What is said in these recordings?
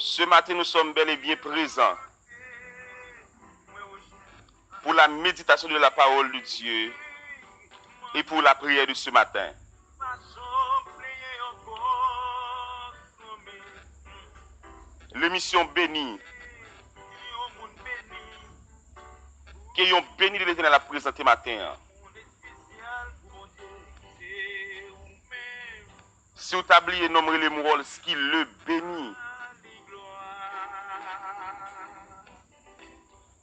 Ce matin, nous sommes bel et bien présents pour la méditation de la parole de Dieu et pour la prière de ce matin. L'émission bénie, qui ont béni de l'Éternel à présenter matin. Si vous tabliez nommer les mots, ce qui le bénit.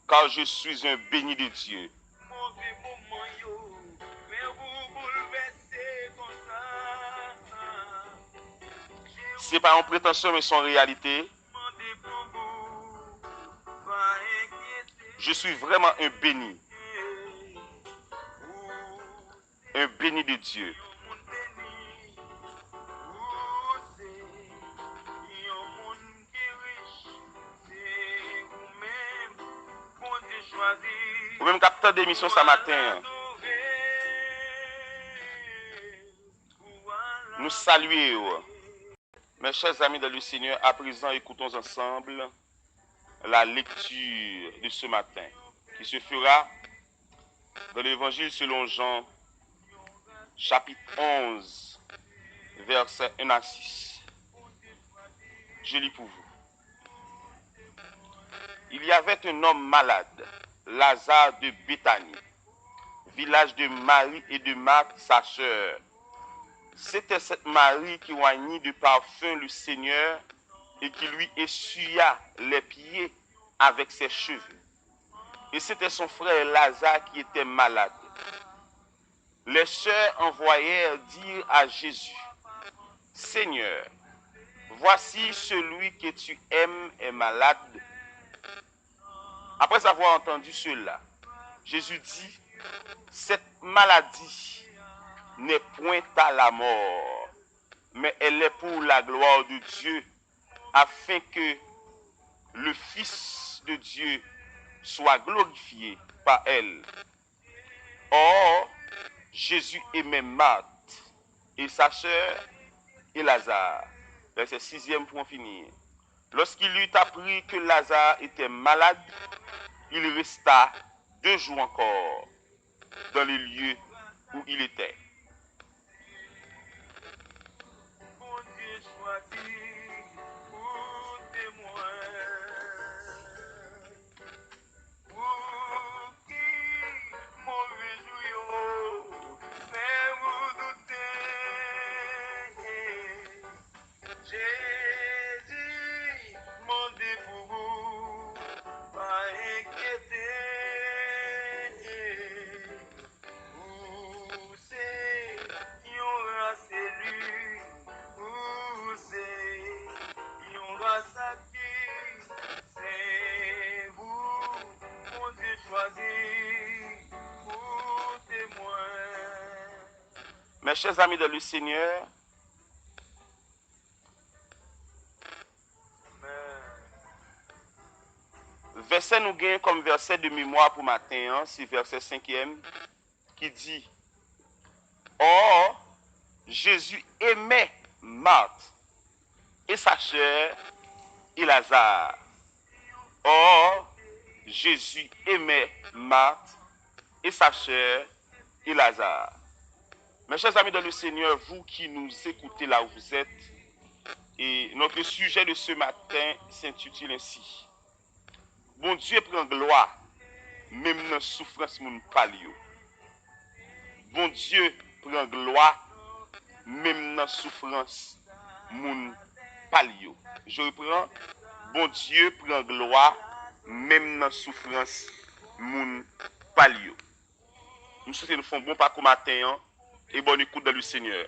Car je suis un béni de Dieu. Ce n'est pas en prétention, mais en réalité. Je suis vraiment un béni. Un béni de Dieu. Ou même capteur d'émission ce matin. Nous saluons. Mes chers amis de le Seigneur, à présent écoutons ensemble la lecture de ce matin qui se fera dans l'évangile selon Jean, chapitre 11, versets 1 à 6. Je lis pour vous. Il y avait un homme malade, Lazare de Béthanie, village de Marie et de Marthe, sa sœur. C'était cette Marie qui oignit de parfum le Seigneur et qui lui essuya les pieds avec ses cheveux. Et c'était son frère Lazare qui était malade. Les sœurs envoyèrent dire à Jésus, « Seigneur, voici celui que tu aimes est malade. » Après avoir entendu cela, Jésus dit, « Cette maladie n'est point à la mort, mais elle est pour la gloire de Dieu, afin que le Fils de Dieu soit glorifié par elle. » Or, Jésus aimait Marthe et sa sœur et Lazare. Verset 6e pour en finir. Lorsqu'il eut appris que Lazare était malade, il resta 2 jours encore dans les lieux où il était. Mes chers amis de le Seigneur, verset nous gagne comme verset de mémoire pour matin, c'est verset 5e, qui dit, « Or, Jésus aimait Marthe et sa sœur et Lazare. » Or, Jésus aimait Marthe et sa sœur et Lazare. Mes chers amis dans le Seigneur, vous qui nous écoutez là où vous êtes, et notre sujet de ce matin s'intitule ainsi. Bon Dieu prend gloire, même dans la souffrance moun palio. Bon Dieu prend gloire, même dans la souffrance moun palio. Je reprends. Bon Dieu prend gloire, même dans la souffrance moun palio. Nous souhaitons nous faire un bon parcours matin et bonne écoute dans le Seigneur.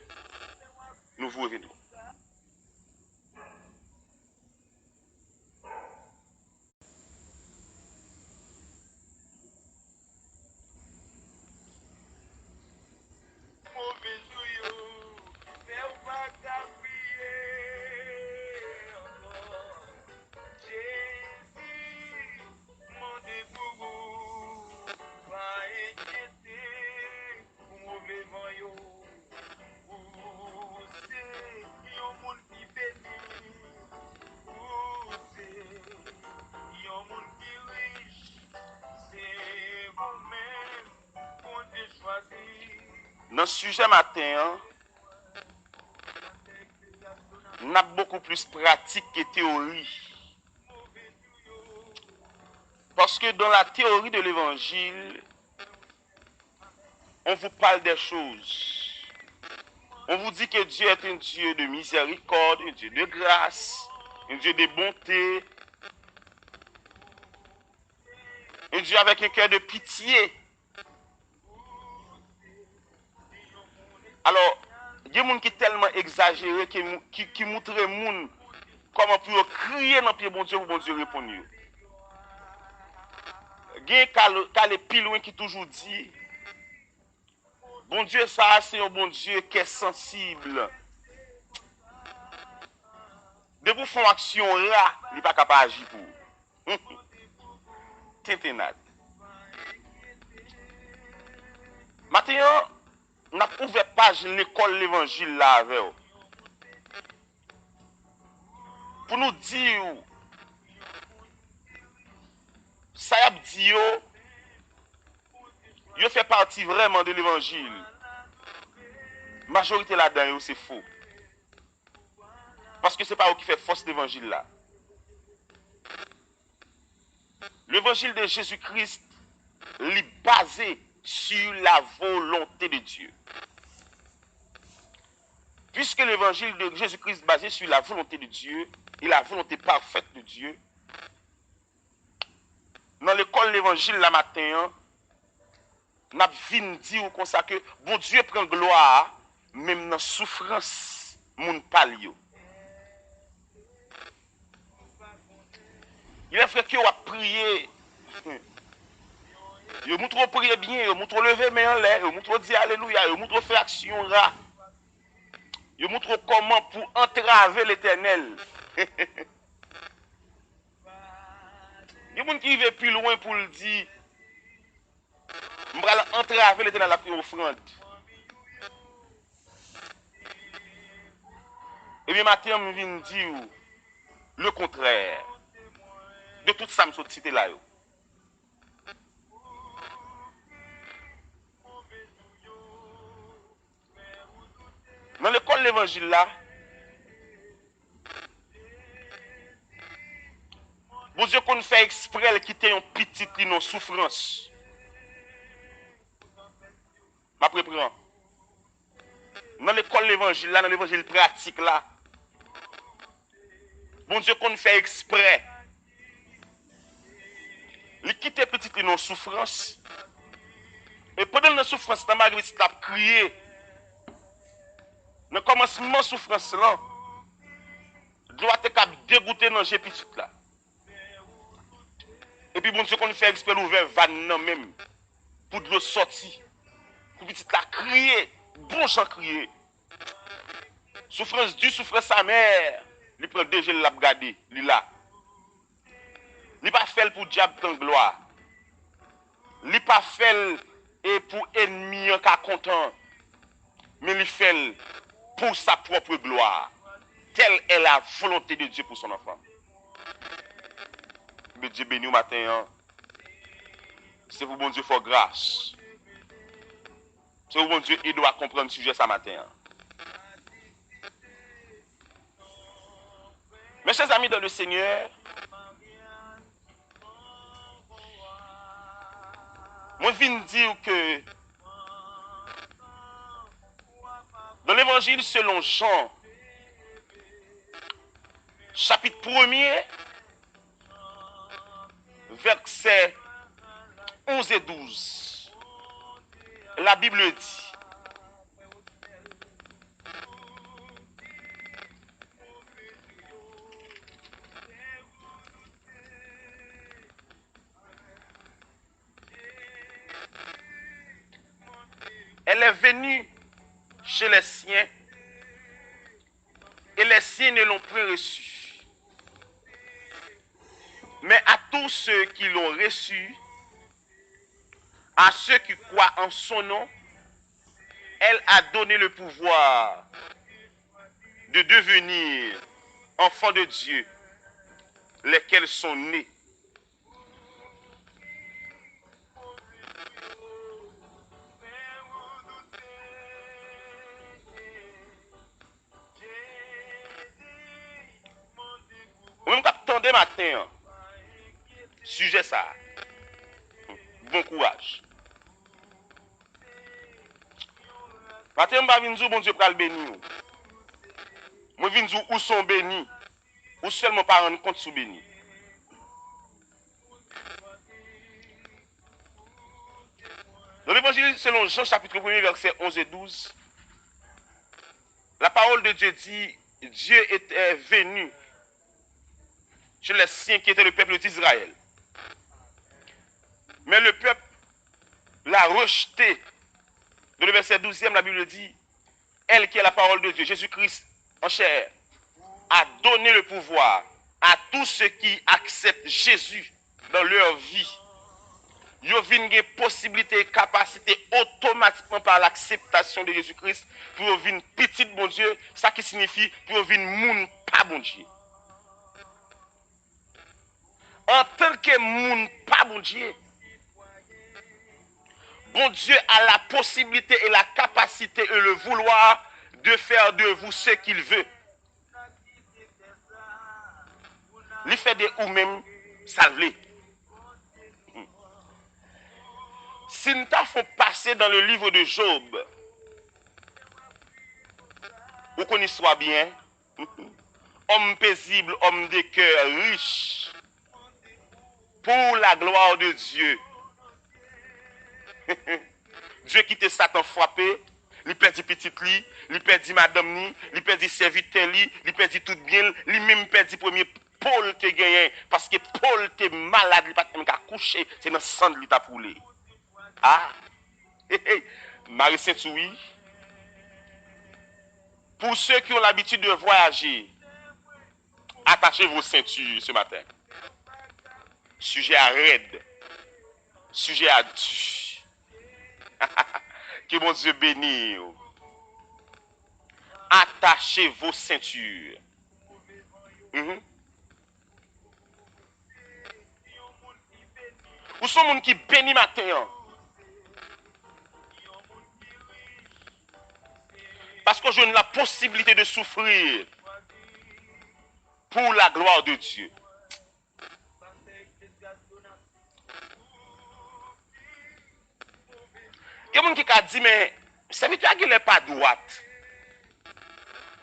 Nous vous revenons. Dans ce sujet matin, on a beaucoup plus pratique que théorie. Parce que dans la théorie de l'évangile, on vous parle des choses. On vous dit que Dieu est un Dieu de miséricorde, un Dieu de grâce, un Dieu de bonté, un Dieu avec un cœur de pitié. Alors, il y a des gens qui sont tellement exagérés qui montrent les gens comment pour crier dans le pied bon Dieu pour bon Dieu répondre. Il y a des plus loin qui toujours dit, bon Dieu, ça c'est un bon Dieu qui est sensible. De vous faire action là, il n'est pas capable d'agir pour vous. Tintinade. Maintenant, on a ouvert page l'école l'évangile là avec vous. Pour nous dire, ça y a dit, yo fait partie vraiment de l'évangile. Majorité là-dedans, c'est faux. Parce que ce n'est pas eux qui fait force l'évangile là. L'évangile de Jésus-Christ est basé sur la volonté de Dieu. Puisque l'évangile de Jésus-Christ est basé sur la volonté de Dieu et la volonté parfaite de Dieu, dans l'école de l'évangile la matin, on a vu dire comme ça que bon Dieu prend gloire même dans la souffrance moun palio. Il est vrai que vous prié. Vous montrez prier bien, vous montrez lever main en l'air, vous montrez dire alléluia, vous montrez faire action là. Vous montrez comment pour entraver l'éternel. Il y a des gens qui vivent plus loin pour le dire. Je vais entraver l'éternel à la offrande. Et bien matin, je viens dire le contraire de tout ça que je cité là. Dans l'école de l'évangile là, bon Dieu qu'on fait exprès quitter un petit qui non souffrance. Ma préprend. Dans l'école de l'évangile là, dans l'évangile pratique là, bon Dieu qu'on fait exprès. Il quitte petit qui non souffrance. Et pendant la souffrance, la Marguerite a crié. Dans le commencement de souffrance là, doit être dégoûté dans le petit là. Et puis bon Dieu qu'on fait exprès l'ouvert van même pour de l'eau sortir. Pour petit là crier, bon chant crier. Souffrance du souffrance sa mère, il prend déjà l'a regarder, il là. Il pas fait pour diable prendre gloire. Il pas fait et pour ennemi en cas content. Mais il fait pour sa propre gloire. Telle est la volonté de Dieu pour son enfant. Mais Dieu béni au matin. C'est pour bon Dieu faire grâce. C'est pour bon Dieu il doit comprendre le sujet ce matin. Mes chers amis dans le Seigneur, moi je viens dire que dans l'évangile selon Jean, chapitre 1er, versets 11 et 12, la Bible dit, elle est venue chez les siens et les siens ne l'ont point reçue. Mais à tous ceux qui l'ont reçue, à ceux qui croient en son nom, elle a donné le pouvoir de devenir enfants de Dieu, lesquels sont nés. aborder matin, sujet ça. Bon courage. Matin, je vais venir bon Dieu pour le bénir. Je vais venir où sont bénis, ou seulement pas rendre compte sous bénis. Dans l'évangile selon Jean chapitre 1 verset 11 et 12, la parole de Dieu dit, Dieu était venu chez les siens qui étaient le peuple d'Israël. Mais le peuple l'a rejeté. Dans le verset 12e, la Bible dit, elle qui est la parole de Dieu, Jésus-Christ en chair, a donné le pouvoir à tous ceux qui acceptent Jésus dans leur vie. Ils ont une possibilité et capacité automatiquement par l'acceptation de Jésus-Christ pour venir petit bon Dieu, ça qui signifie pour venir moun pas bon Dieu. En tant que moun pas bon Dieu, bon Dieu a la possibilité et la capacité et le vouloir de faire de vous ce qu'il veut. Il fait de ou même salver. Si nous t'avons passé dans le livre de Job, vous connaissez bien, homme paisible, homme de cœur, riche, pour la gloire de Dieu. Dieu qui te Satan frappé, il perdit petit lit, il perdit madame ni, il perdit serviteur li, il perdit tout bien, il même perdit premier Paul te gagné parce que Paul te malade, il pas même qu'à coucher, c'est dans sang de t'a poulé. Ah. Marie Saint-Louis. Pour ceux qui ont l'habitude de voyager, attachez vos ceintures ce matin. Sujet à raide. Sujet à tu. Que mon Dieu bénisse. Attachez vos ceintures. Où sont les gens qui bénissent matin? Parce que je n'ai la possibilité de souffrir pour la gloire de Dieu. Il y a des gens qui ont dit, mais ça veut dire qu'il n'est pas droite.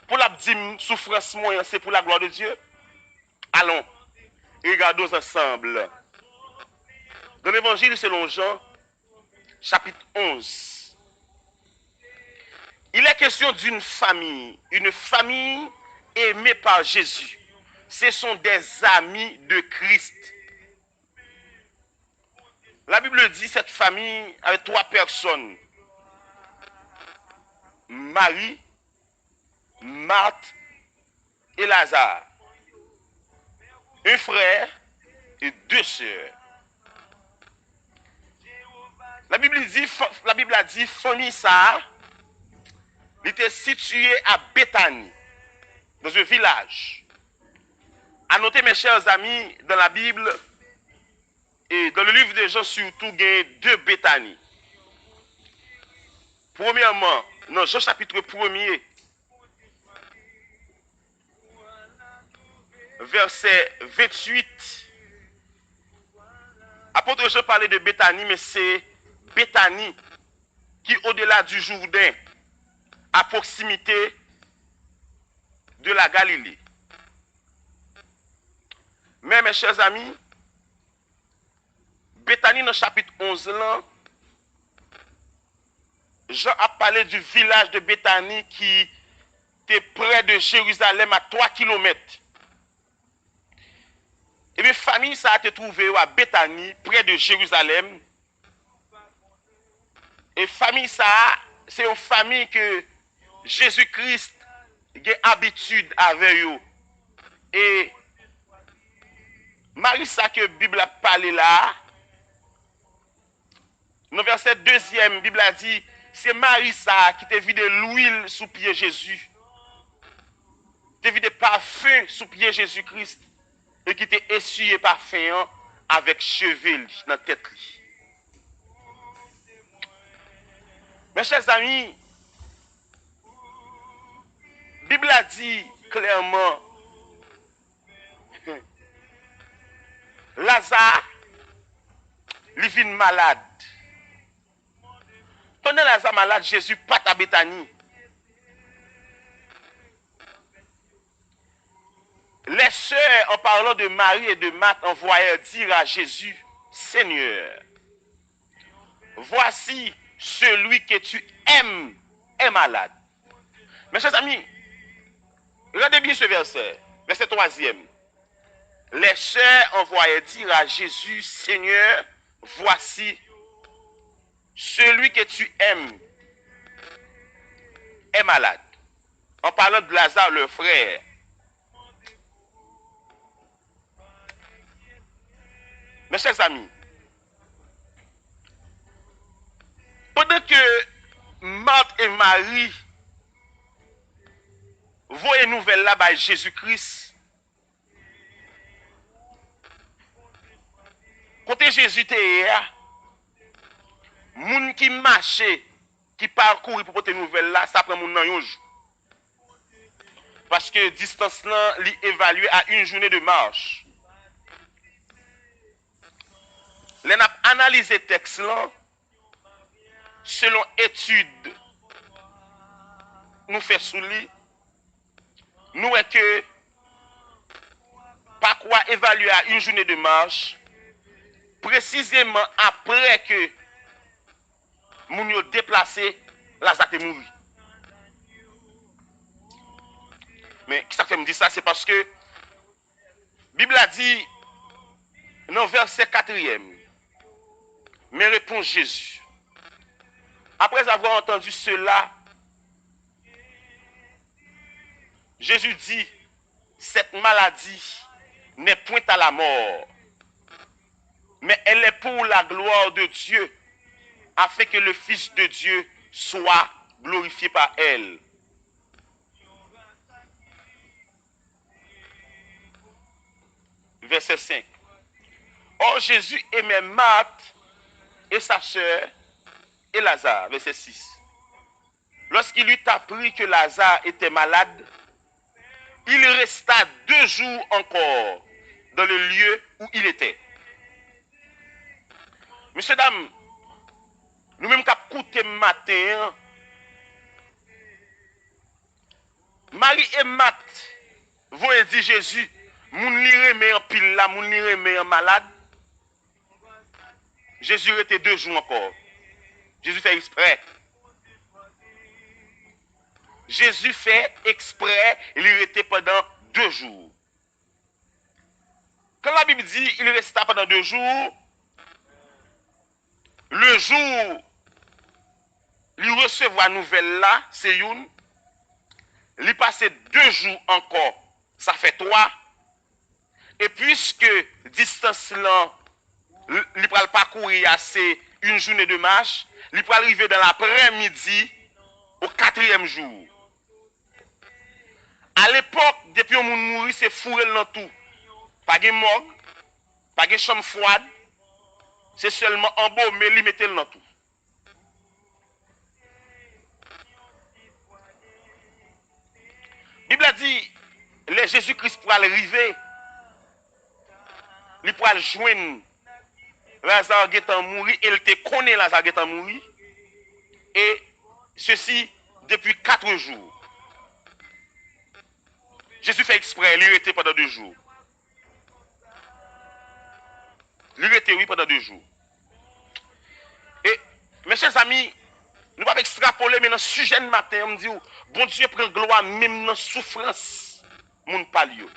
Pour la souffrance moyenne, c'est pour la gloire de Dieu. Allons, regardons ensemble. Dans l'évangile selon Jean, chapitre 11. Il est question d'une famille aimée par Jésus. Ce sont des amis de Christ. La Bible dit cette famille avec 3 personnes. Marie, Marthe et Lazare. Un frère et 2 sœurs. La Bible a dit famille ça. Il était situé à Béthanie, dans un village. À noter, mes chers amis, dans la Bible et dans le livre de Jean, surtout, il y a 2 Béthanie. Premièrement, dans Jean chapitre 1er, verset 28, apôtre Jean parlait de Béthanie, mais c'est Béthanie qui, au-delà du Jourdain, à proximité de la Galilée. Mais mes chers amis, Béthanie dans le chapitre 11, là, Jean a parlé du village de Béthanie qui était près de Jérusalem à 3 km. Et bien, famille, ça a été trouvé à Béthanie, près de Jérusalem. Et famille, ça, c'est une famille que Jésus-Christ a habitude avec eux. Et Marie, ça que la Bible a parlé là, dans le verset 2e, la Bible a dit, c'est Marie ça qui t'a vu de l'huile sous pied Jésus. T'a vu de parfum sous pied Jésus-Christ. Et qui t'a essuyé parfum avec cheveux dans la tête. Mes chers amis, la Bible a dit clairement Lazare, il vient malade. Pendant Lazare malade, Jésus part à Béthanie. Les sœurs, en parlant de Marie et de Marthe, envoyèrent dire à Jésus, Seigneur, voici celui que tu aimes est malade. Mes chers amis, regardez bien ce verset, verset 3e. Les sœurs envoyèrent dire à Jésus, Seigneur, voici celui que tu aimes est malade. En parlant de Lazare, le frère. Mes chers amis, pendant que Marthe et Marie voient une nouvelle là par Jésus-Christ, quand Jésus était là, moun qui marchait, qui parcourait pour porter une nouvelle là, ça prend moun nan yon jour. Parce que distance là, li évalué à une journée de marche. Les n'a analysé texte là selon étude nous fait sous lui, nous est que par quoi évaluer à une journée de marche précisément après que moun yo déplacé Lazare est mouru. Mais qui ça fait me dire ça, c'est parce que Bible a dit dans verset 4e, mais répond Jésus. Après avoir entendu cela, Jésus dit, cette maladie n'est point à la mort, mais elle est pour la gloire de Dieu, afin que le Fils de Dieu soit glorifié par elle. Verset 5. Or Jésus aimait Marthe et sa sœur et Lazare. Verset 6. Lorsqu'il eut appris que Lazare était malade, il resta 2 jours encore dans le lieu où il était. Messieurs, dames, nous-mêmes qui avons écouté matin, Marie et Marthe vont dire Jésus, moun li remet en pile là, moun li remet en malade. Jésus était 2 jours encore. Jésus fait exprès. Jésus fait exprès, il était pendant 2 jours. Quand la Bible dit il resta pendant 2 jours, le jour il recevra nouvelle là, c'est une. Il passe 2 jours encore, ça fait 3. Et puisque distance là, il va parcourir assez une journée de marche, il va arriver dans l'après-midi au 4e jour. À l'époque, depuis que moun mouri, c'est fourré dans tout. Pas de morgue, pas de chambre froide, c'est seulement en bas, mais il mettait dans tout. La Bible a dit, les Jésus-Christ pour arriver, il pour joindre Lazare étant mouru, il te connaît Lazare étant mouru, et ceci depuis 4 jours. Jésus fait exprès, il était pendant 2 jours. Il était oui pendant 2 jours. Et mes chers amis, nous ne pouvons pas extrapoler, mais dans le sujet de matin, on me dit, bon Dieu prend gloire même dans la souffrance, mon palio.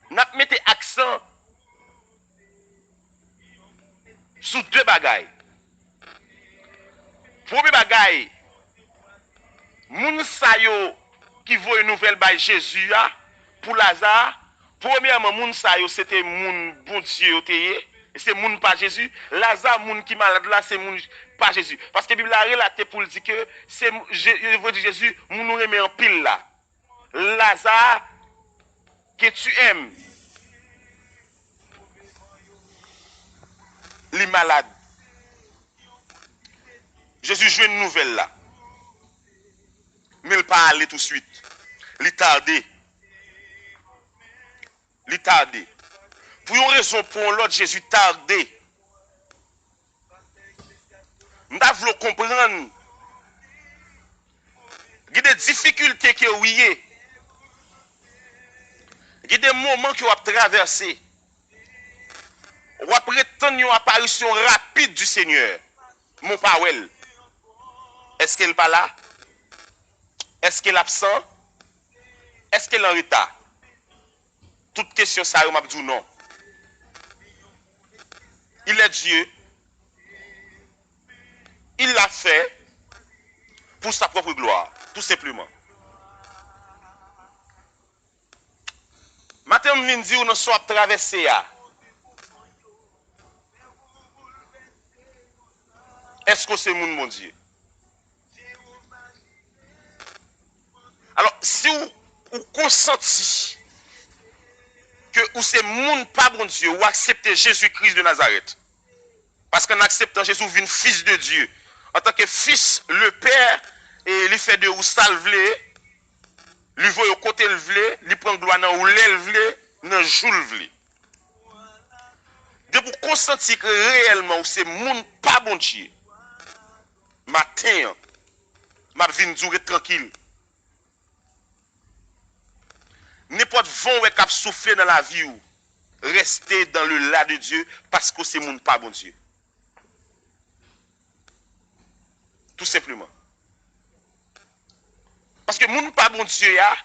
Nous mettons accent sur 2 bagailles. Premier bagaille, moun sa yo qui voit une nouvelle by Jésus pour Lazare. Premièrement, moun sa yo c'était moun bon Dieu et c'est moun pas Jésus. Lazare moun qui malade là c'est moun pas Jésus. Parce que la Bible a relaté pour dire que c'est Jésus moun nous remet en pile là. Lazare que tu aimes, les malades. Jésus joue une nouvelle là. Mais il pas aller tout de suite. Il tardé. li tardé. Pour une raison pour l'autre, Jésus tardé. Nous devons comprendre. Il y a des difficultés que oui. Il y a des moments que vous avez traversé. Vous avez prétendu une apparition rapide du Seigneur. Mon Pawel. Est-ce qu'elle n'est pas là? Est-ce qu'elle est absent? Est-ce qu'elle est en retard? Toute question, ça, je m'a dit non. Il est Dieu. Il l'a fait pour sa propre gloire, tout simplement. Maintenant, je viens dire que nous sommes traversés. Est-ce que c'est mon Dieu? Alors, si vous consentez que ou c'est mon pas bon Dieu, ou acceptez Jésus-Christ de Nazareth, parce qu'en acceptant Jésus, vous êtes fils de Dieu. En tant que fils, le Père, et il fait de vous salver, il voit au côté le vle, il prend gloire dans ou l'élevle, dans jour le vle. De vous consentir que réellement, c'est mon pas bon Dieu. Matin, ma vie nous tranquille. N'importe vent qui a soufflé dans la vie, restez dans le là de Dieu parce que c'est mon pas bon Dieu. Tout simplement. Parce que mon pas bon Dieu, il y a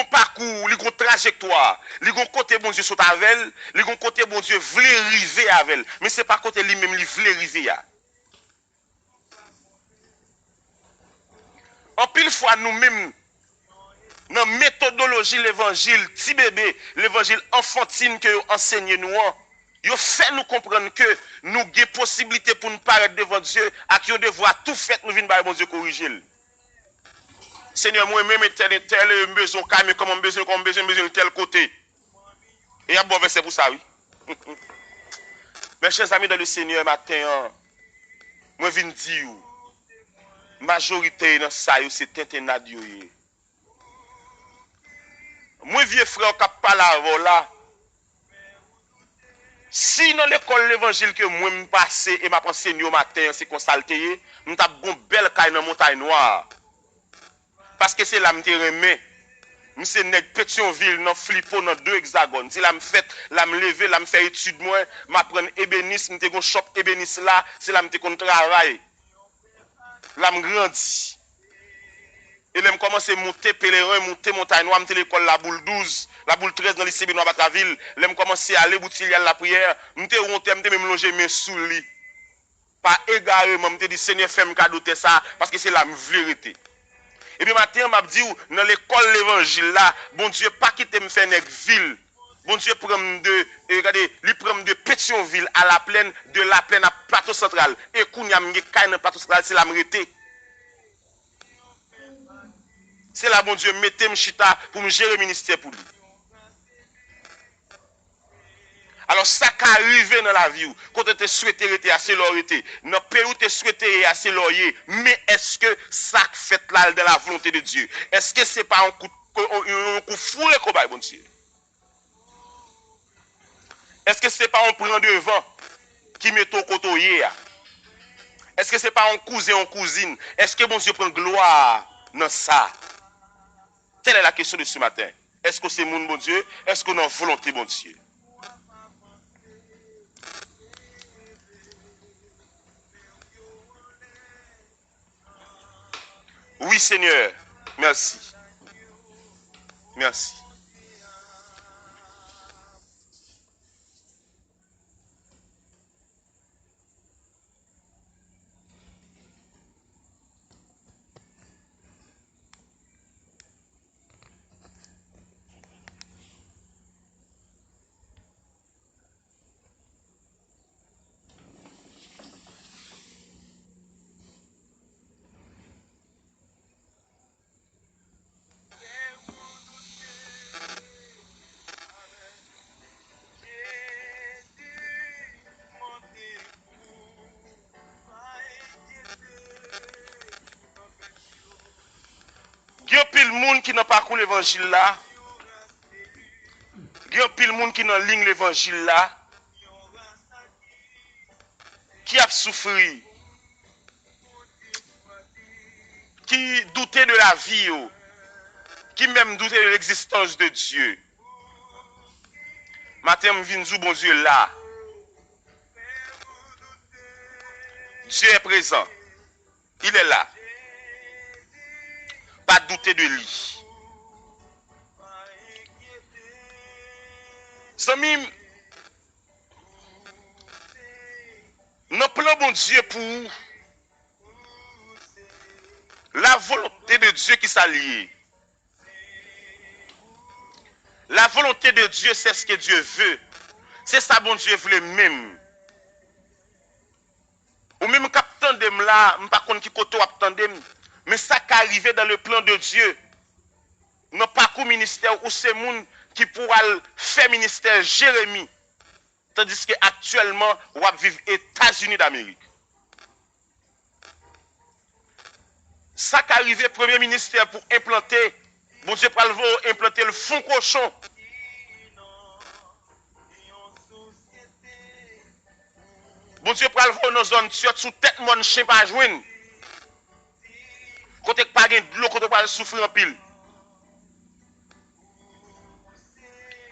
un parcours, il y a une trajectoire, il y a un côté bon Dieu sur avec, il y a un côté bon Dieu voulait arriver avec, mais ce n'est pas côté lui-même, il voulait arriver. En pile fois, nous-mêmes, dans la méthodologie de l'évangile, petit bébé, l'évangile enfantine que vous enseignez nous, vous fait nous comprendre que nous avons des possibilités pour nous paraître devant Dieu, à qui on devoir tout faire, nous venons par bon Dieu corriger. Seigneur, moi-même, tel besoin, comme besoin de tel côté. Et il y a un bon verset pour ça, oui. Mes chers amis dans le Seigneur, matin, moi, je viens dire, majorité dans ça, c'est Tintenadio. Moi, vieux frère, qui parle avant là, si dans l'école l'évangile que moi me passe et m'a enseigné au matin, c'est constaté, nous avons une belle caille dans la montagne noire. Parce que c'est là que je me remets. Je suis Pétionville, dans Flippo, dans 2 hexagones. Si là me fait, là me lever, là me faire étude moi, m'apprendre ébéniste, je suis shop ébéniste là, c'est là que je travaille. Là me grandis. Et là, je commence à monter pèlerin, monter montagne noire, je l'école la boule 12, la boule 13 dans le lycée Benoît Bataville. Là, je commence à aller boutillier la prière, je me même loger mes sous lit. Pas égaré, je me dis Seigneur, fais-moi cadeau de ça, parce que c'est la vérité. Et puis matin, je me dis, dans l'école l'évangile là, bon Dieu, pas quitter me faire une ville. Bon Dieu, prend regardez, lui prend de Pétionville à la plaine, de la plaine à plateau central. Et quand il y a un plateau central, c'est la vérité. C'est là, bon Dieu, mettez chita pour me gérer le ministère pour lui. Alors, ça qui arrive dans la vie, quand tu souhaites rester assez l'orité, dans le pays où tu souhaites rester assez l'orier, mais est-ce que ça fait là de la volonté de Dieu? Est-ce que ce n'est pas un coup fourré qu'on va, bon Dieu? Est-ce que ce n'est pas un prend de vent qui met au côté? Est-ce que ce n'est pas un cousin ou cousine? Est-ce que bon Dieu prend gloire dans ça? Telle est la question de ce matin. Est-ce que c'est mon bon Dieu? Est-ce qu'on a une volonté bon Dieu? Oui, Seigneur. Merci. Merci. Il y a pile monde qui n'a pas couru l'évangile là. Il y a pile monde qui dans ligne l'évangile là, qui a souffert, qui doutait de la vie, qui même doutait de l'existence de Dieu. Matin, je viens de bon Dieu là. Dieu est présent. Il est là. Pas douter de lui. Zami, non plan bon Dieu pour la volonté de Dieu qui s'allie. La volonté de Dieu, c'est ce que Dieu veut. C'est ça bon Dieu veut même. Ou même quand de là, je ne sais pas qui côté attendem, mais ça qui arrive dans le plan de Dieu. Non pas qu'au ministère ou c'est monde qui pourra faire ministère Jérémie. Tandis que actuellement, on va vivre aux États-Unis d'Amérique. Ça qui arrive premier ministère pour implanter, bon Dieu parle implanter le fond cochon. Bon Dieu parle dans nos zones sous tête mon chien pas joindre. Côté pas gain de l'eau, côté pas souffrir en pile.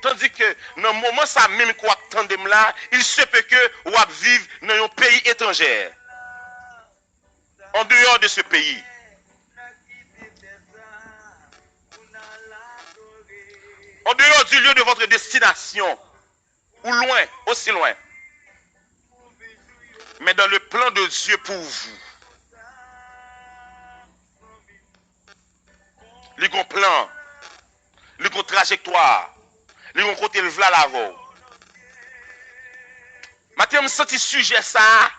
Tandis que dans le moment ça même qu'on attendem là, il se peut que on va vivre dans un pays étranger. En dehors de ce pays. En dehors du lieu de votre destination. Ou loin, aussi loin. Mais dans le plan de Dieu pour vous. Les grands plans, les grandes trajectoires, les grands côtés le v'là l'avant. Maintenant, je me sens sujet ça.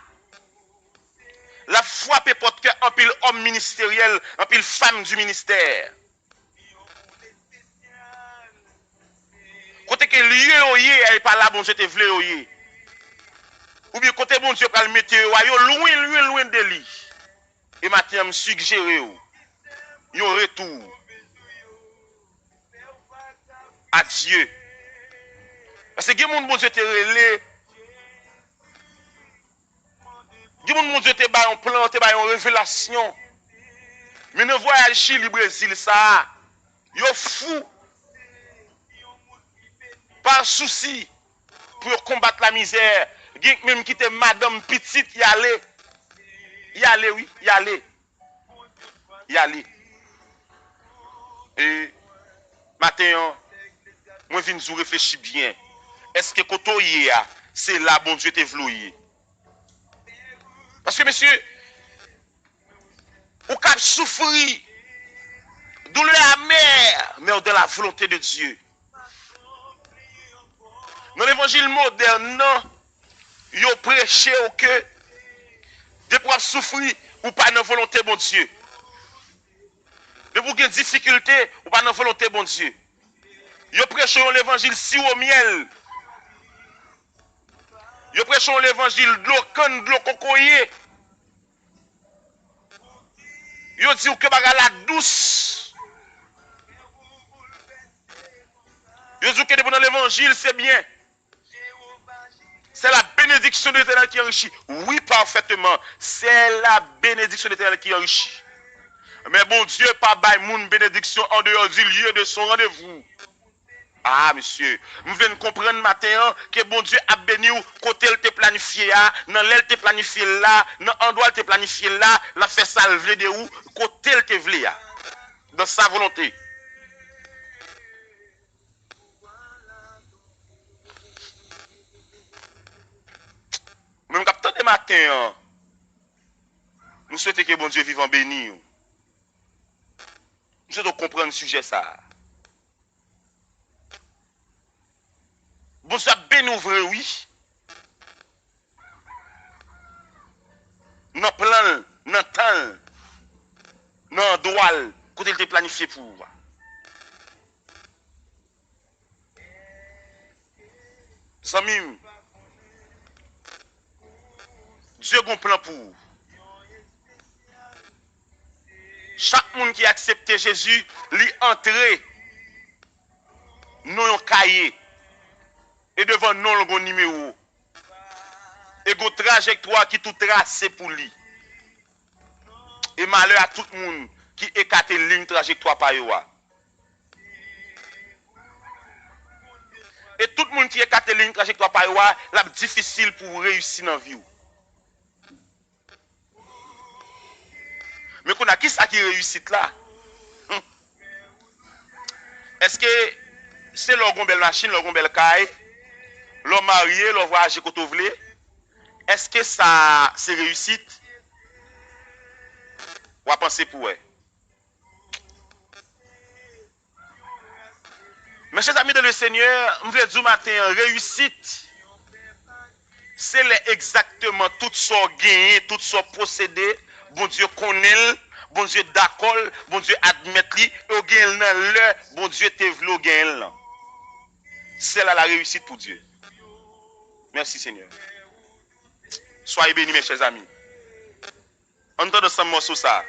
La frappe porte que un pile homme ministériel, un pile femme du ministère. Côté que lieu oyé, elle pas là, bon Dieu te vle oyé. Ou bien côté bon Dieu pral mettre loin de lui. Et maintenant, je suggère un retour à Dieu. Parce que les gens bon Dieu te relé. Les gens bon Dieu te ba un plan, te ba une révélation. Mais ne voyage Chili Brésil ça. Yo fou. Pas souci pour combattre la misère. Même qui était madame petite, y aller. Y aller, oui, y aller. Y aller. Et maintenant, moi je viens de réfléchir bien. Est-ce que quand on y est, c'est là bon Dieu te voué? Parce que monsieur, ou cap souffrir, douleur amère, mais dans la volonté de Dieu. Dans l'évangile moderne, non, ils ont prêché que de pouvoir souffrir ou pas dans la volonté de Dieu. De vous avez des difficultés ou pas dans la volonté de Dieu. Ils ont prêché l'évangile si au miel. Ils ont prêché l'évangile de l'eau canne, de l'eau cocoyer. Ils ont dit que la douce. Ils ont dit que dans l'évangile c'est bien. C'est la bénédiction de l'Éternel qui enrichit. Oui, parfaitement. C'est la bénédiction de l'Éternel qui enrichit. Mais bon Dieu, pas bail moun bénédiction en dehors du lieu de son rendez-vous. Ah, monsieur, nous venons comprendre matin que bon Dieu a béni ou côté il te planifié là, dans l'aile te planifié là, dans l'endroit te planifié là, la fait salver de où, côté il te vle là, dans sa volonté. Même quand de matin, nous souhaitons que bon Dieu vive en béni. Nous souhaitons comprendre le sujet ça. Bon Dieu a béni ouvre oui. Dans plan, dans temps, dans droit, côté il te planifié pour vous. Samim, Dieu a un plan pour vous. Chaque monde qui a accepté Jésus, lui entrer dans un cahier. Et devant nous, le numéro. Et une trajectoire qui tout tracé pour lui. Et malheur à tout le monde qui écarte ligne trajectoire par eux. Et tout le monde qui écarte ligne trajectoire par eux, c'est difficile pour réussir dans la vie. Mais qu'on a qui ça qui réussit là? Est-ce que c'est leur belle machine, leur belle caille, leur marié, leur voyage que vous voulez? Est-ce que ça c'est réussite? Ou à penser pour eux? Mes chers amis de le Seigneur, je veux dire matin, réussite, c'est exactement tout ce gagné, tout ce procédé, bon Dieu connaît, bon Dieu d'accord, bon Dieu admet lui, et gagne le, bon Dieu te vlo gagne. C'est là la réussite pour Dieu. Merci Seigneur. Soyez bénis mes chers amis. Entendez ensemble morceau ça.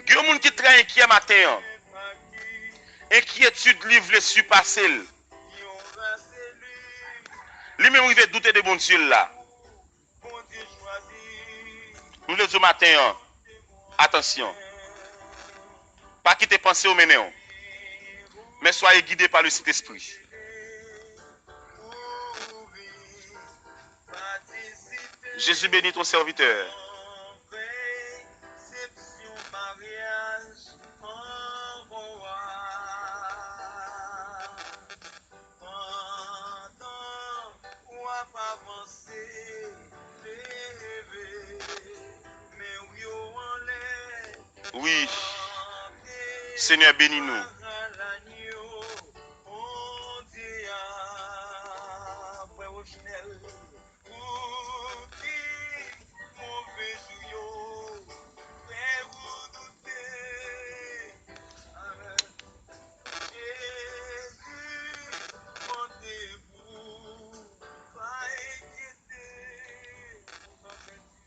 Il y a des gens qui sont très inquiets matin. Inquiétude livre sur passer. Lui-même il veut douter de bon Dieu là. Nous le disons matin. Attention. Pas quitter penser au ménéon. Mais soyez guidés par le Saint-Esprit. Jésus bénit ton serviteur. Oui, Seigneur bénis-nous.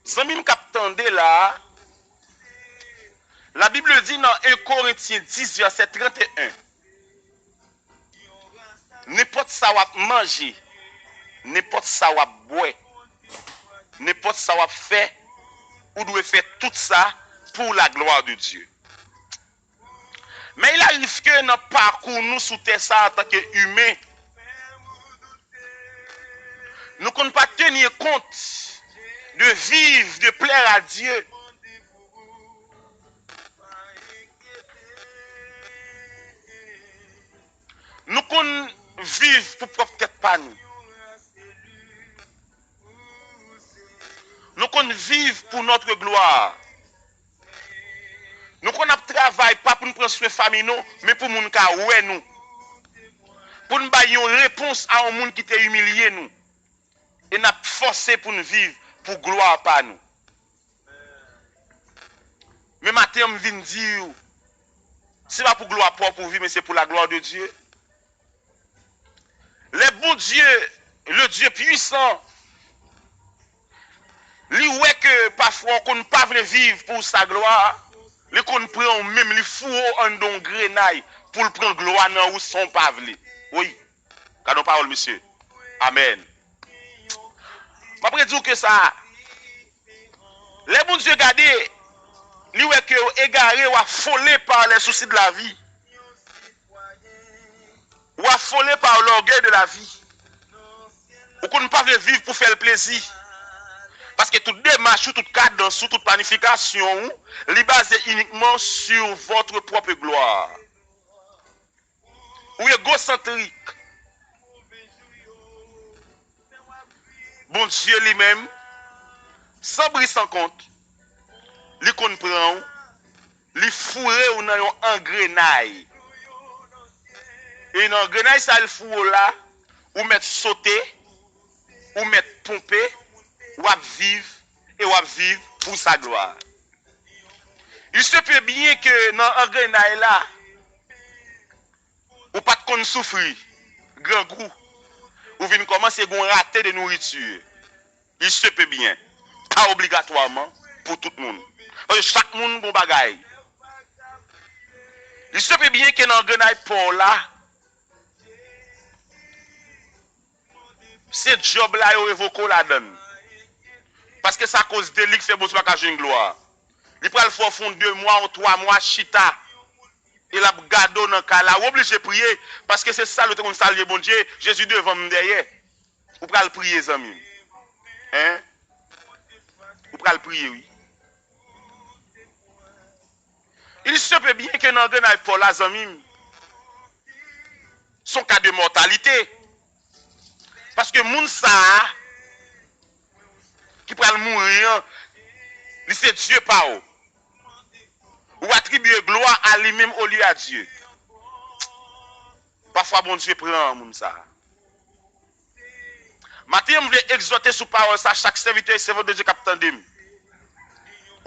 Zami m'kaptande là. La Bible dit dans 1 Corinthiens 10, verset 31. N'importe ça va manger, n'importe ça va boire, n'importe ça va faire, ou doit faire tout ça pour la gloire de Dieu. Mais il arrive que dans le parcours, nous, sous terre, ça, en tant qu'humains, nous ne pouvons pas tenir compte de vivre, de plaire à Dieu. Nous pouvons vivre pour propre tête pas nous. Nous pouvons vivre pour notre gloire. Nous pouvons travailler pas pour nous prendre soin de famille, mais pour nous faire nous. Pour nous donner une réponse à un monde qui t'a humilié nous. Et nous forcé pour nous vivre pour gloire pas nous. Mais maintenant, je viens dire, ce n'est pas pour gloire propre pour vivre, mais c'est pour la gloire de Dieu. Le bon Dieu, le Dieu puissant, lui ouais que parfois on ne peut pas vivre pour sa gloire, lui qu'on prend même les fourreaux en don grenaille pour le prendre gloire dans où son pavle. Oui, cadeau parole monsieur. Amen. Après dire que ça, les bon Dieu gardé, lui ouais que égaré ou affolé par les soucis de la vie. Ou affolé par l'orgueil de la vie. Ou qu'on ne peut pas vivre pour faire le plaisir. Parce que toute démarche, toute cadence, toute planification, est basée uniquement sur votre propre gloire. Ou égocentrique. Bon Dieu lui-même, sans bris sans compte, lui comprend, lui fourré ou dans un engrenaille. Et dans l'engrenaille, ça le fourre là, ou mettre sauter, ou mettre pomper, ou à vivre, et ou à vivre pour sa gloire. Il se peut bien que dans l'engrenaille là, ou pas de souffrir, grand goût, ou vient commencer à rater de nourriture. Il se peut bien, pas obligatoirement, pour tout le monde. Parce que chaque monde a un bagage. Il se peut bien que dans le grenade pour là, ce job-là, il révoque la donne. Parce que ça cause délit, c'est bon, c'est pas une gloire. Il prend le fond 2 mois ou 3 mois, chita. Il a gardé dans le cas là. Ou obligé de prier. Parce que c'est ça le temps qu'on salue bon Dieu. Jésus devant nous derrière. Ou pral prier, les amis. Hein? Ou pral prier, oui. Il se peut bien que dans le pour la amis, son cas de mortalité. Parce que moun ça qui pral mourir, c'est Dieu par eux. Ou attribuer gloire à lui-même au lieu à Dieu. Parfois, bon Dieu prend un moun ça. Maintenant, je veux exhorter sous parole ça chaque serviteur et serveur de Dieu qui attendent.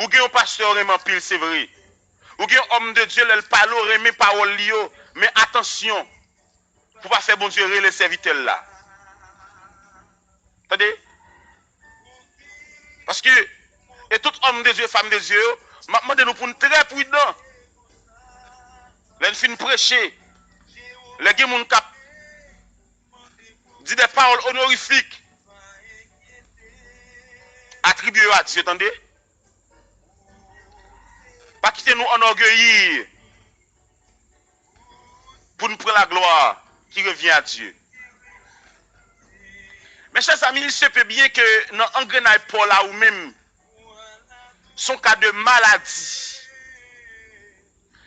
Ou bien un pasteur vraiment pile, c'est vrai. Ou bien un homme de Dieu, il parle, remet parole lio, mais attention, pour pas faire bon Dieu les serviteurs là. Attendez? Parce que, et tout homme de Dieu, femme de Dieu, maintenant nous pour très prudent. L'un fin prêcher. Les gens qui dit des paroles honorifiques attribuées à Dieu, attendez? Pas quitter nous enorgueillir pour nous prendre la gloire qui revient à Dieu. Mes chers amis, il se peut bien que dans l'engrenage pour là ou même son cas de maladie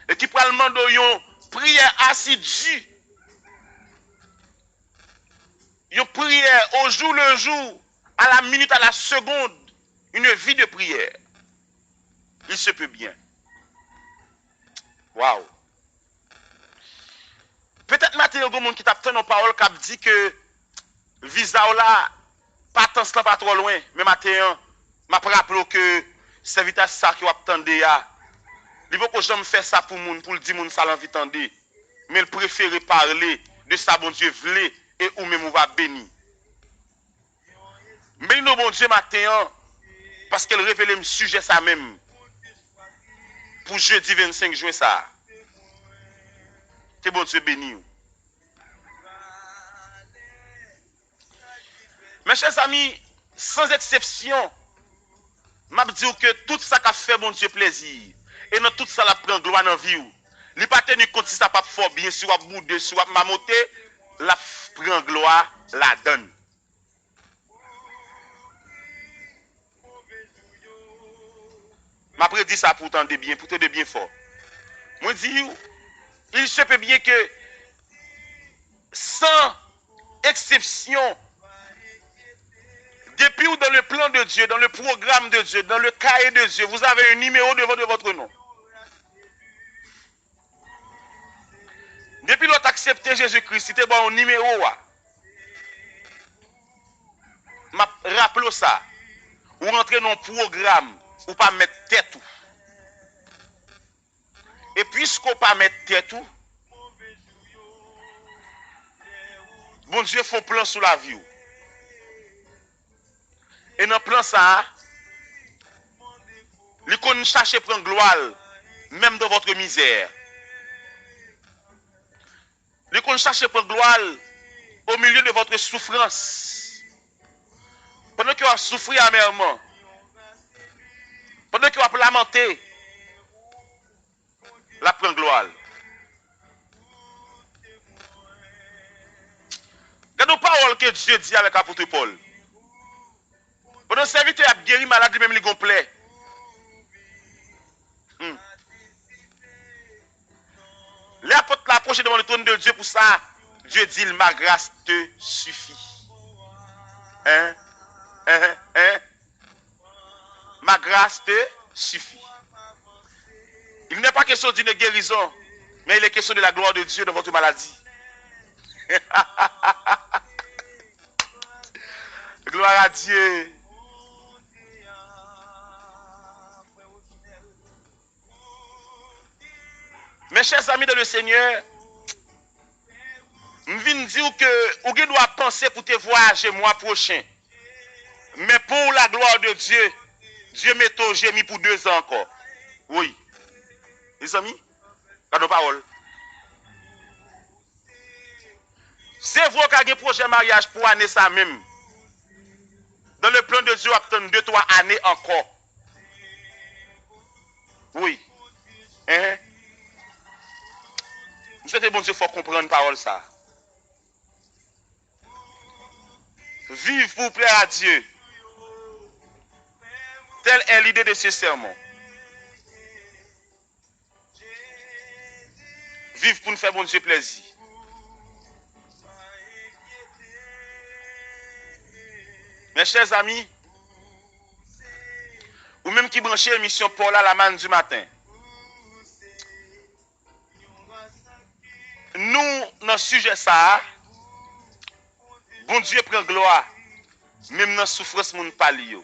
et qui probablement une prière assidue, une prière au jour le jour, à la minute, à la seconde, une vie de prière. Il se peut bien. Waouh. Peut-être maintenant, il y a des gens qui t'attendent nos paroles qui dit que visa là, pas tant cela pas trop loin. Mais maintenant, je me rappelle que c'est vite ça qui attendait ya. Il faut que j'aime faire ça pour moun, pour le dire moun ça l'envie tendre. Mais il préfère parler de ça bon Dieu voulait et ou même on va bénir. Mais nous bon Dieu matin parce qu'elle révèle le sujet ça même. Pour jeudi 25 juin ça. Que bon Dieu bénisse. Mes chers amis, sans exception, je dis que tout ça qui a fait bon Dieu plaisir, et dans tout ça la prend gloire dans la vie. Il n'est pas tenu compte si ça pas fort bien, si on boude, si on mamoté, la prend gloire, la donne. Je prédit ça pour t'entendre bien, pour te bien fort. Moi dis, il se peut bien que sans exception, depuis ou dans le plan de Dieu, dans le programme de Dieu, dans le cahier de Dieu, vous avez un numéro devant de votre nom. Depuis l'autre accepté Jésus-Christ, c'était bon un numéro. Rappelez ça. Ou rentrer dans un programme, ou pas mettre tête. Et puisqu'on pas mettre tête, bon Dieu fait un plan sur la vie. Et dans le plan ça, il qu'on cherche à prendre gloire, même dans votre misère. Il qu'on cherche à prendre gloire au milieu de votre souffrance. Pendant que vous souffrez amèrement, pendant que vous lamentez, la prend gloire. Regardez la parole que Dieu dit avec l'apôtre Paul. Pendant que le serviteur a guéri malade, même il complet. L'apôtre l'a approché devant le trône de Dieu pour ça. Dieu dit, ma grâce te suffit. Ma grâce te suffit. Il n'est pas question d'une guérison, mais il est question de la gloire de Dieu dans votre maladie. Gloire à Dieu. Mes chers amis de le Seigneur, je viens dire que vous doit penser pour te voyager mois prochain. Mais pour la gloire de Dieu, Dieu m'a gémi pour 2 ans encore. Oui. Les amis, dans nos paroles. C'est vrai qu'il y a un projet de mariage pour année ça même. Dans le plan de Dieu, attend 2-3 années encore. Oui. Hein? C'est bon Dieu, il faut comprendre parole ça. Vive pour plaire à Dieu. Telle est l'idée de ce sermon. Vive pour nous faire bon Dieu plaisir. Mes chers amis, ou même qui branchez l'émission Paul à la manne du matin, nous, dans ce sujet ça, bon Dieu prend gloire, même dans la souffrance, mon palio.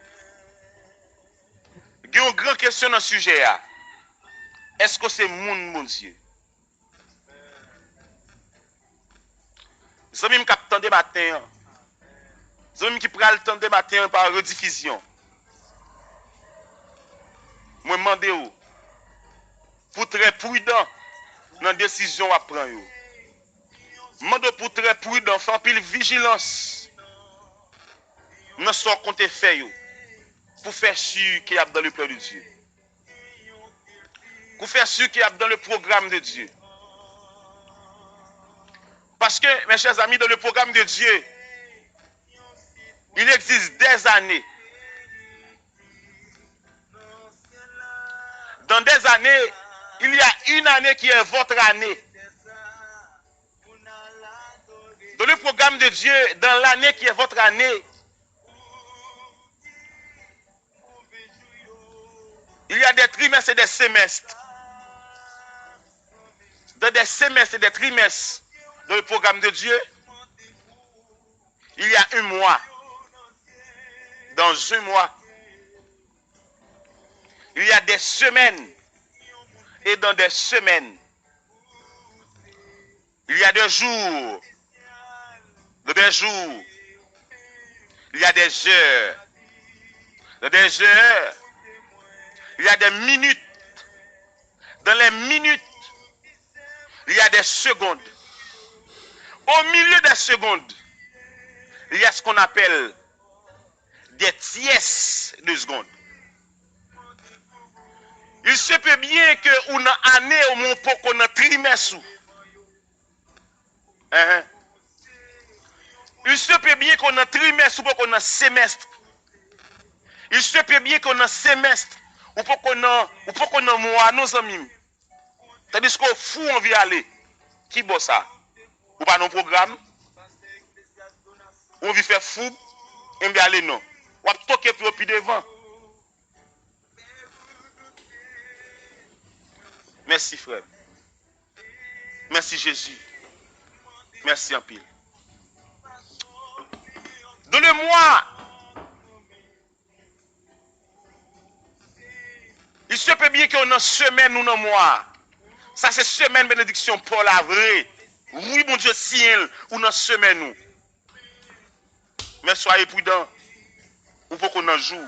Il y a une grande question dans ce sujet. Est-ce que c'est mon Dieu? Les amis qui attendent des matins, les amis qui prennent le temps de matin par rediffusion, moi je demande pour très prudent dans la décision à prendre. Je demande pour très prudent, faire pile vigilance dans ce qu'on a fait pour faire sûr qu'il y a dans le plan de Dieu. Pour faire sûr qu'il y a dans le programme de Dieu. Parce que, mes chers amis, dans le programme de Dieu, il existe des années. Dans des années, il y a une année qui est votre année. Dans le programme de Dieu, dans l'année qui est votre année, il y a des trimestres et des semestres. Dans des semestres et des trimestres, dans le programme de Dieu, il y a un mois. Dans un mois, il y a des semaines. Et dans des semaines, il y a des jours. Dans des jours, il y a des heures. Dans des heures, il y a des minutes. Dans les minutes, il y a des secondes. Au milieu des secondes, il y a ce qu'on appelle des tiers de secondes. Il se peut bien que on a année au moins pour qu'on a trimestre. Il se peut bien qu'on a trimestre ou pour qu'on a semestre. Il se peut bien qu'on a semestre ou pour qu'on a mois, nos amis. Tandis qu'au fou on vient aller. Qui bosse ça? Ou pas nos programmes? On vient faire fou, on vient aller non. Ou à toquer pour plus devant. Merci frère. Merci Jésus. Merci en pile. Dans le mois, il se peut bien qu'on a semaine ou non mois. Ça c'est semaine bénédiction pour la vraie. Oui mon Dieu ciel ou dans semaine nous. Mais soyez prudents. Ou pour qu'on en joue.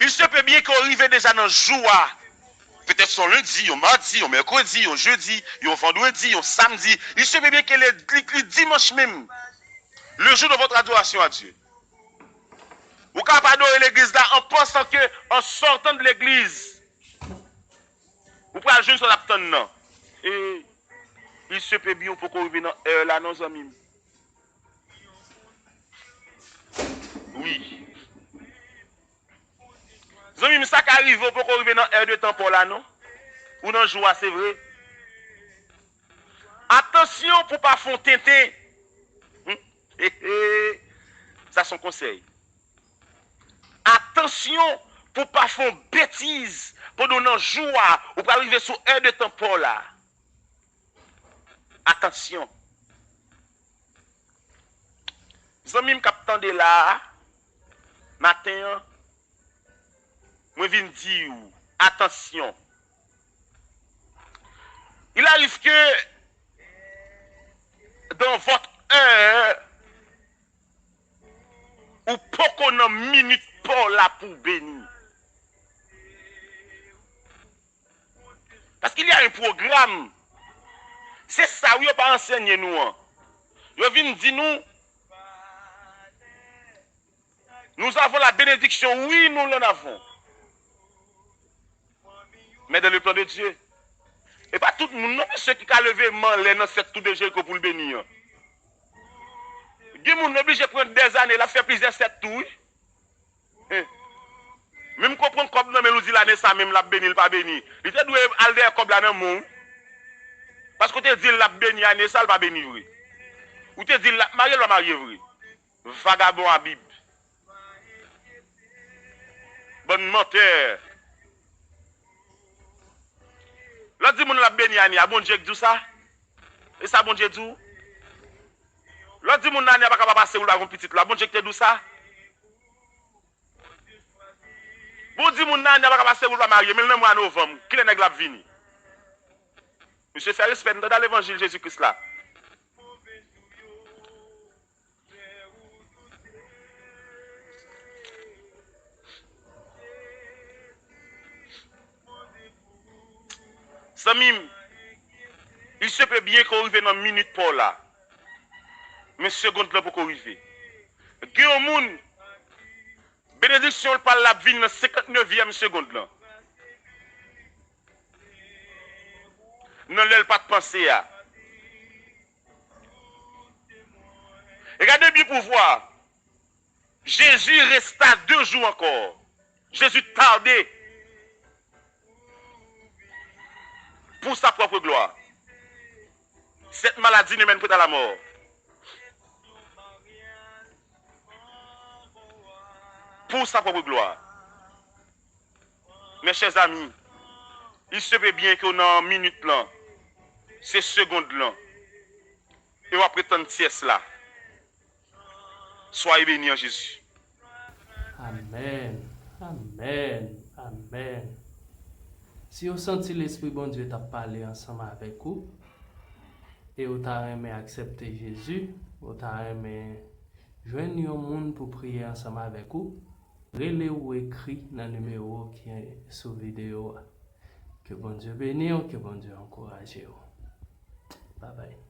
Il se peut bien qu'on arrive déjà dans le jour. Peut-être son lundi, un mardi, un mercredi, un jeudi, un vendredi, un samedi. Il se peut bien que le dimanche même, le jour de votre adoration à Dieu. Vous pouvez pas adorer l'église là en pensant que, en sortant de l'église, vous pouvez jouer sur la tonne non. Et il se peut bien pour qu'on revienne là, nos amis. Oui. Les amis, ça qui arrive pour qu'on revienne dans l'heure de temps pour là, non? Ou dans le jour, c'est vrai. Attention pour ne pas faire tenter. Ça, c'est son conseil. Attention pour ne pas faire bêtise pendant un jour ou pas arriver sur heure de temps pour là. Attention. Les amis qui attendent là, matin, moi je viens dire, attention. Il arrive que dans votre heure, l'islam. C'est ça, oui, pas enseigné nous. Ils viennent dire nous avons la bénédiction, oui, nous l'en avons. Mais dans le plan de Dieu. Et pas tout le monde, non, ceux qui ont levé main dans cette tour de Jéricho pour le bénir. Il y a des gens obligés de prendre des années, là, faire plusieurs cette tours. Même comprendre comme non, mais nous dit l'année ça, même la béni, pas béni. Il te doit aller comme là dans le monde. Parce que tu dis la béni, l'année ça, pas béni, oui. Ou tu dis la marié, la marié, oui. Vagabond à Bible. Bon menteur. Là, dit mon la béni, a bon Dieu qui dit ça. Et ça, bon Dieu dit. Là, dit mon n'a pas passer ou la petite là, bon Dieu qui te dit ça. Bon dit mon n'a pas passer ou la marier, mais le mois de novembre, qui est nèg la vini. Monsieur fait respect dans l'évangile Jésus-Christ là. Samim, il se peut bien qu'on arrive dans une minute pour là. Mais seconde là pour qu'on arrive. Guillaume Moun, bénédiction par la vie dans 59e seconde là. Non, l'elle pas de penser à. Regardez bien pour voir. Jésus resta 2 jours encore. Jésus tardait pour sa propre gloire. Cette maladie ne mène pas à la mort. Pour sa propre gloire. Mes chers amis, il se peut bien qu'on a une minute là, ces secondes là, et on va prétendre tiers là. Soyez bénis en Jésus. Amen. Amen. Amen. Si vous sentez l'Esprit bon Dieu t'a parlé ensemble avec vous, et vous avez aimé accepter Jésus, vous avez aimé joindre un monde pour prier ensemble avec vous, relez ou écrit dans le numéro qui est sous vidéo. Que bon Dieu bénisse, que bon Dieu encourage. Bye bye.